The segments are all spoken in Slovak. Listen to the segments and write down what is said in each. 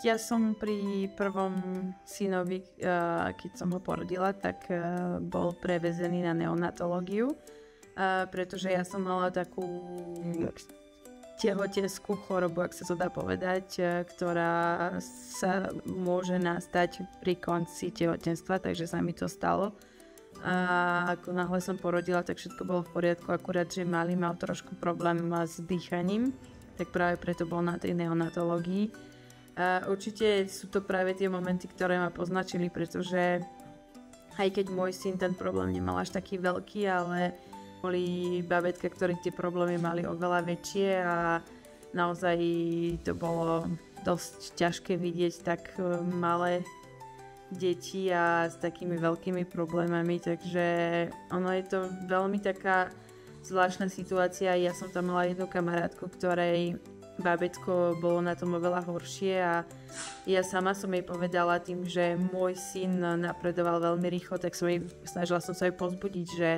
Ja som pri prvom synovi, keď som ho porodila, tak bol prevezený na neonatológiu, pretože ja som mala takú tehotenskú chorobu, ak sa to dá povedať, ktorá sa môže nastať pri konci tehotenstva, takže sa mi to stalo. A ako náhle som porodila, tak všetko bolo v poriadku, akurát, že malý mal trošku problém s dýchaním, tak práve preto bol na tej neonatológii. A určite sú to práve tie momenty, ktoré ma poznačili, pretože aj keď môj syn ten problém nemal až taký veľký, ale boli babetka, ktorí tie problémy mali oveľa väčšie a naozaj to bolo dosť ťažké vidieť tak malé deti a s takými veľkými problémami, takže ono je to veľmi taká zvláštna situácia. Ja som tam mala jednu kamarátku, ktorej bábätko bolo na tom oveľa horšie a ja sama som jej povedala tým, že môj syn napredoval veľmi rýchlo, tak snažila som sa jej povzbudiť, že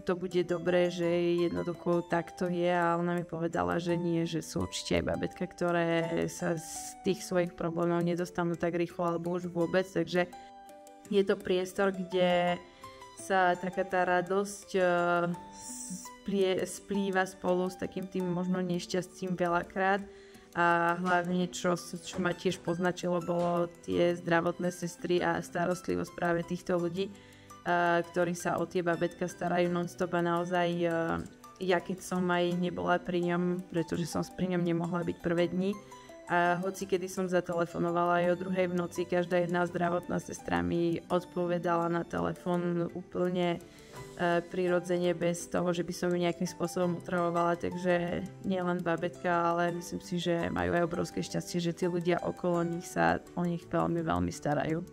to bude dobré, že jednoducho takto je, a ona mi povedala, že nie, že sú určite aj bábätka, ktoré sa z tých svojich problémov nedostanú tak rýchlo alebo už vôbec, takže je to priestor, kde sa taká tá radosť splýva spolu s takým tým možno nešťastím veľakrát, a hlavne čo ma tiež poznačilo, bolo tie zdravotné sestry a starostlivosť práve týchto ľudí, ktorí sa o tie babätka starajú non-stop, a naozaj ja keď som aj nebola pri ňom, pretože som pri ňom nemohla byť prvé dni, a hoci kedy som zatelefonovala aj o 2:00 v noci, každá jedna zdravotná sestra mi odpovedala na telefón úplne prirodzene, bez toho, že by som ju nejakým spôsobom utravovala, takže nielen babetka, ale myslím si, že majú aj obrovské šťastie, že tí ľudia okolo nich sa o nich veľmi, veľmi starajú.